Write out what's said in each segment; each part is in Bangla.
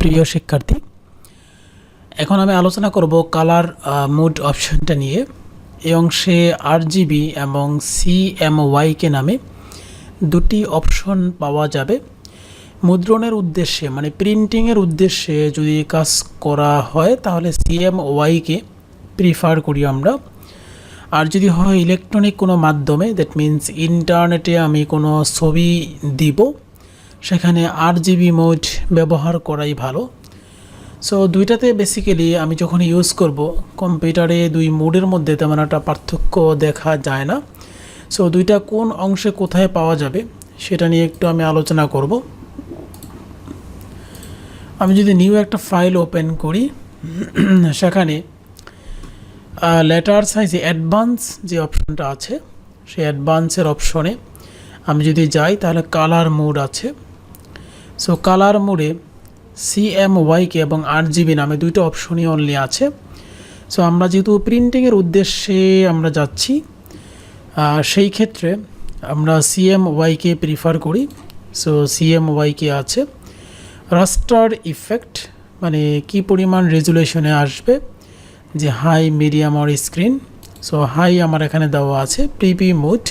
প্রিয় শিক্ষার্থী, এখন আমি আলোচনা করব কালার মোড অপশনটা নিয়ে। এই অংশে RGB এবং CMYK নামে দুটি অপশন পাওয়া যাবে। মুদ্রণের উদ্দেশ্যে মানে প্রিন্টিংয়ের উদ্দেশ্যে যদি কাজ করা হয় তাহলে CMYK প্রিফার করি আমরা। আর যদি হয় ইলেকট্রনিক কোনো মাধ্যমে, দ্যাট মিন্স ইন্টারনেটে আমি কোনো ছবি দিব, সেখানে RGB মোড ব্যবহার করাই ভালো। সো দুইটাতে বেসিক্যালি আমি যখন ইউজ করব, কম্পিউটারে দুই মোডের মধ্যে তেমন একটা পার্থক্য দেখা যায় না। সো দুইটা কোন অংশে কোথায় পাওয়া যাবে সেটা নিয়ে একটু আমি আলোচনা করব। আমি যদি নিউ একটা ফাইল ওপেন করি, সেখানে লেটার সাইজে অ্যাডভান্স যে অপশনটা আছে, সেই অ্যাডভান্সের অপশনে আমি যদি যাই তাহলে কালার মোড আছে। সো কালার মোডে CMYK এবং RGB নামে দুইটা অপশনই অনলি আছে। সো আমরা যেহেতু প্রিন্টিংয়ের উদ্দেশ্যে আমরা যাচ্ছি, সেই ক্ষেত্রে আমরা CMYK প্রিফার করি। সো CMYK আছে। রাস্টার ইফেক্ট মানে কি পরিমাণ রেজুলেশনে আসবে, যে হাই, মিডিয়াম আর স্ক্রিন। সো হাই আমার এখানে দেওয়া আছে। Preview mode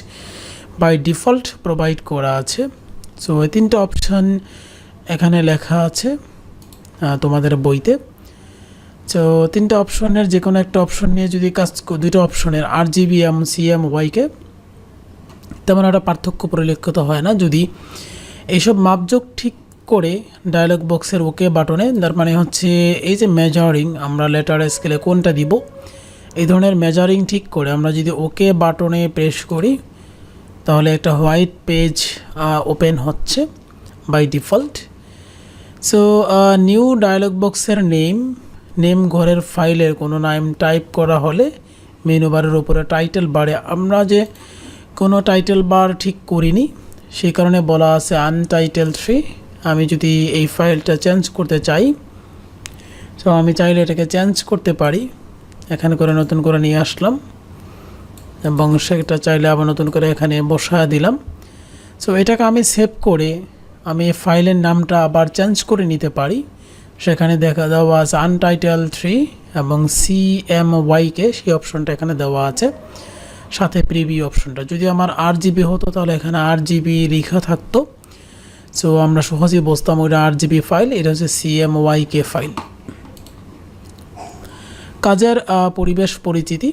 by default provide করা আছে। সো এই তিনটা অপশান এখানে লেখা আছে তোমাদের বইতে। তো তিনটা অপশনের যে কোনো একটা অপশন নিয়ে যদি কাজ, দুইটা অপশনের RGB এবং CMYK তেমন একটা পার্থক্য পরিলক্ষিত হয় না যদি এইসব মাপযোগ ঠিক করে ডায়ালগ বক্সের ওকে বাটনে, তার মানে হচ্ছে এই যে মেজারিং, আমরা লেটার স্কেলে কোনটা দিব, এই ধরনের মেজারিং ঠিক করে আমরা যদি ওকে বাটনে প্রেস করি তাহলে একটা হোয়াইট পেজ ওপেন হচ্ছে by default. So new dialog বক্সের নেম ঘরের ফাইলের কোনো নাম টাইপ করা হলে মেনু বারের উপরে টাইটেল বারে, আমরা যে কোনো টাইটেল বার ঠিক করিনি সেই কারণে বলা আছে আনটাইটেল 3। আমি যদি এই ফাইলটা চেঞ্জ করতে চাই, সো আমি চাইলে এটাকে চেঞ্জ করতে পারি। এখানে করে নতুন করে নিয়ে আসলাম এবং সেটা চাইলে আবার নতুন করে এখানে বসায় দিলাম। সো এটাকে আমি সেভ করে আমি ফাইলের নামটা আবার চেঞ্জ করে নিতে পারি। সেখানে দেখা দেওয়া আছে আনটাইটেল 3 এবং CMYK, সেই অপশনটা এখানে দেওয়া আছে, সাথে প্রিভিউ অপশনটা। যদি আমার RGB হতো তাহলে এখানে RGB লেখা থাকতো। সো আমরা সহজেই বুঝতাম ওইটা RGB ফাইল, এটা হচ্ছে CMYK ফাইল। কাজের পরিবেশ পরিচিতি।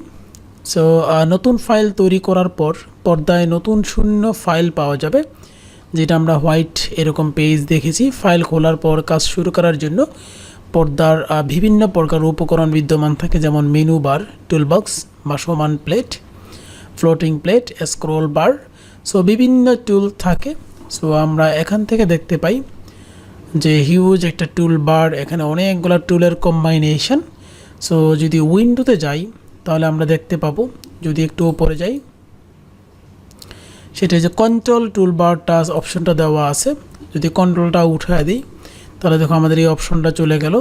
সো নতুন ফাইল তৈরি করার পর পর্দায় নতুন শূন্য ফাইল পাওয়া যাবে, যেটা আমরা হোয়াইট এরকম পেজ দেখেছি। ফাইল খোলার পর কাজ শুরু করার জন্য পর্দার বিভিন্ন প্রকার উপকরণ বিদ্যমান থাকে, যেমন মেনু বার, টুলবক্স বা সমান প্লেট, ফ্লোটিং প্লেট, স্ক্রোল বার। সো বিভিন্ন টুল থাকে। সো আমরা এখান থেকে দেখতে পাই যে হিউজ একটা টুল বার, এখানে অনেকগুলো টুলের কম্বাইনেশন। সো যদি উইন্ডোতে যাই তাহলে আমরা দেখতে পাবো, যদি একটু উপরে যাই, সেটা যে কন্ট্রোল টুলবার টাচ অপশনটা দেওয়া আছে। যদি কন্ট্রোলটা উঠিয়ে দিই তাহলে দেখো আমাদের এই অপশনটা চলে গেল।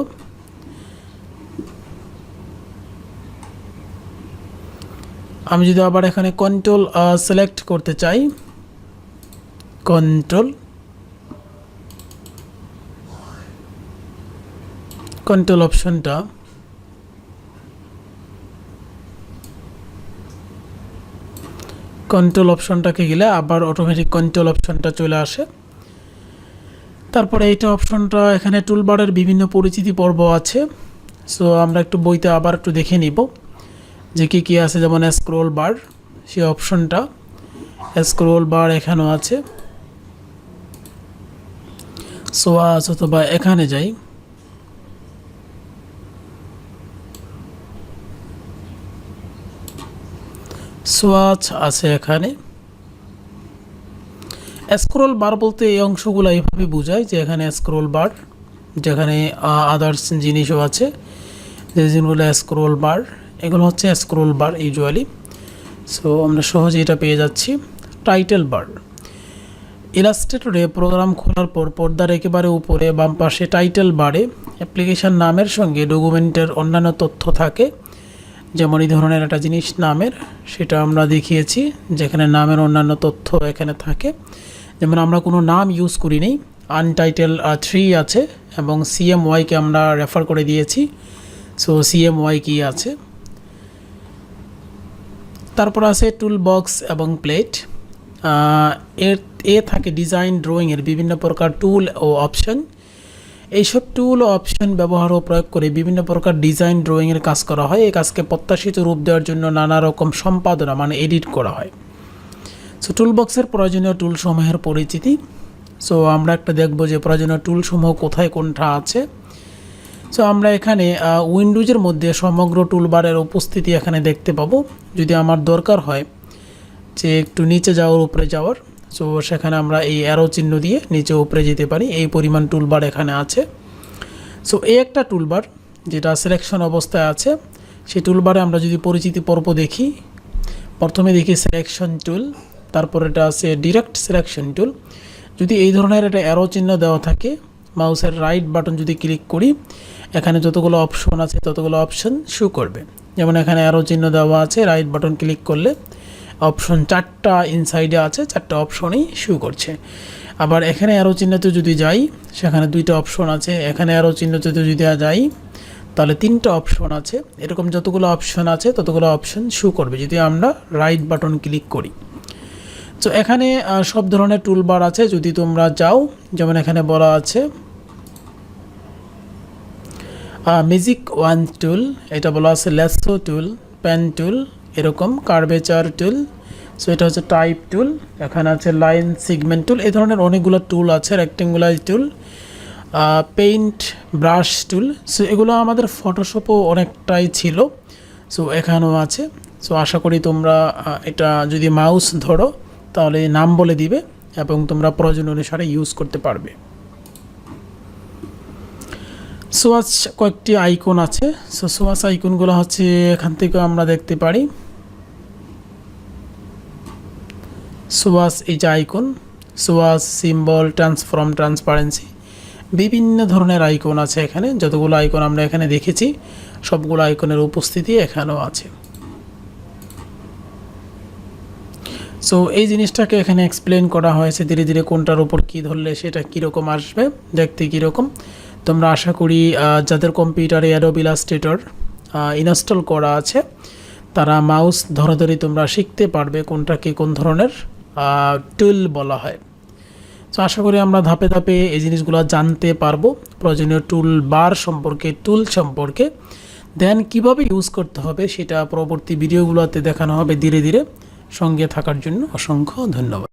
আমি যদি আবার এখানে কন্ট্রোল সিলেক্ট করতে চাই, কন্ট্রোল অপশনটা অপশনটাকে গেলে আবার অটোমেটিক কন্ট্রোল অপশনটা চলে আসে। তারপরে এইটা অপশনটা, এখানে টুলবারের বিভিন্ন পরিচিতি পর্ব আছে। সো আমরা একটু বইতে আবার একটু দেখে নিব যে কী আছে, যেমন স্ক্রোল বার, সেই অপশনটা স্ক্রোল বার এখানেও আছে। সোয়াচ অথবা এখানে যাই, সোয়াচ আছে এখানে। স্ক্রোল বার বলতে এই অংশগুলো এইভাবে বোঝায় যে এখানে স্ক্রোল বার, যেখানে আদার্স জিনিসও আছে, যে জিনিসগুলো স্ক্রোল বার, এগুলো হচ্ছে স্ক্রোল বার ইউজুয়ালি। সো আমরা সহজে এটা পেয়ে যাচ্ছি। টাইটেল বার, ইলাস্ট্রেটরে প্রোগ্রাম খোলার পর পর্দার একেবারে উপরে বাম পাশে টাইটেল বারে অ্যাপ্লিকেশন নামের সঙ্গে ডকুমেন্টের অন্যান্য তথ্য থাকে, যেমন এই ধরনের একটা জিনিস নামের, সেটা আমরা দেখিয়েছি, যেখানে নামের অন্যান্য তথ্য এখানে থাকে। যেমন আমরা কোনো নাম ইউজ করি নেই, আনটাইটেল 3 আছে এবং CMYকে আমরা রেফার করে দিয়েছি। সো CMY কি আছে, তারপর আছে টুল বক্স এবং প্লেট। এ থাকে ডিজাইন ড্রয়িংয়ের বিভিন্ন প্রকার টুল ও অপশন। এইসব টুল ও অপশন ব্যবহার ও প্রয়োগ করে বিভিন্ন প্রকার ডিজাইন ড্রয়িংয়ের কাজ করা হয়। এই কাজকে প্রত্যাশিত রূপ দেওয়ার জন্য নানা রকম সম্পাদনা মানে এডিট করা হয়। সো টুল বক্সের প্রয়োজনীয় টুলসমূহের পরিচিতি। সো আমরা একটা দেখব যে প্রয়োজনীয় টুলসমূহ কোথায় কোনটা আছে। সো আমরা এখানে উইন্ডোজের মধ্যে সমগ্র টুলবারের উপস্থিতি এখানে দেখতে পাবো। যদি আমার দরকার হয় যে একটু নিচে যাওয়ার উপরে যাওয়ার, সো সেখানে আমরা এই অ্যারো চিহ্ন দিয়ে নিচে উপরে যেতে পারি। এই পরিমাণ টুলবার এখানে আছে। সো এই একটা টুলবার যেটা সিলেকশন অবস্থায় আছে, সেই টুলবারে আমরা যদি পরিচিতি পর্ব দেখি, প্রথমে দেখি সিলেকশন টুল, তারপর এটা আছে ডিরেক্ট সিলেকশন টুল। যদি এই ধরনের একটা অ্যারো চিহ্ন দেওয়া থাকে, মাউসের রাইট বাটন যদি ক্লিক করি, এখানে যতগুলো অপশন আছে ততগুলো অপশন শো করবে। যেমন এখানে অ্যারো চিহ্ন দেওয়া আছে, রাইট বাটন ক্লিক করলে অপশন 4টা ইনসাইডে আছে, 4টা অপশনই শো করছে। আবার এখানে অ্যারো চিহ্নতে যদি যাই, সেখানে 2টা অপশন আছে। এখানে অ্যারো চিহ্নতে যদি যাই, তাহলে 3টা অপশন আছে। এরকম যতগুলো অপশন আছে ততগুলো অপশন শো করবে যদি আমরা রাইট বাটন ক্লিক করি। তো এখানে সব ধরনের টুলবার আছে। যদি তোমরা যাও, যেমন এখানে বলা আছে ম্যাজিক ওয়ান টুল, এটা বলা আছে ল্যাসো টুল, পেন টুল, এরকম কার্ভেচার টুল। সো এটা হচ্ছে টাইপ টুল। এখানে আছে লাইন সিগমেন্ট টুল। এই ধরনের অনেকগুলো টুল আছে। রেক্টেঙ্গুলার টুল, পেইন্ট ব্রাশ টুল। সো এগুলো আমাদের ফটোশপও অনেকটাই ছিল, সো এখানেও আছে। সো আশা করি তোমরা এটা যদি মাউস ধরো তাহলে নাম বলে দিবে এবং তোমরা প্রয়োজন অনুসারে ইউজ করতে পারবে। সোয়াচ কয়েকটি আইকন আছে। সো সোয়াচ আইকনগুলো হচ্ছে এখান থেকে আমরা দেখতে পারি। সোয়াচ এই যে icon, swatch, symbol, transform, transparency, বিভিন্ন ধরনের আইকন আছে এখানে। যতগুলো আইকন আমরা এখানে দেখেছি সবগুলো আইকনের উপস্থিতি এখানেও আছে। সো এই জিনিসটাকে এখানে এক্সপ্লেন করা হয়েছে ধীরে ধীরে, কোনটার উপর কী ধরলে সেটা কীরকম আসবে, দেখতে কীরকম। তোমরা আশা করি যাদের কম্পিউটারে অ্যাডোব ইলাস্ট্রেটর ইনস্টল করা আছে, তারা মাউস ধরে তোমরা শিখতে পারবে কোনটাকে কোন ধরনের টুল বলা হয়। তো আশা করি আমরা ধাপে ধাপে এই জিনিসগুলো জানতে পারবো, প্রয়োজনীয় টুল বার সম্পর্কে, টুল সম্পর্কে। দেন কিভাবে ইউজ করতে হবে সেটা পরবর্তী ভিডিওগুলোতে দেখানো হবে ধীরে ধীরে। সঙ্গে থাকার জন্য অসংখ্য ধন্যবাদ।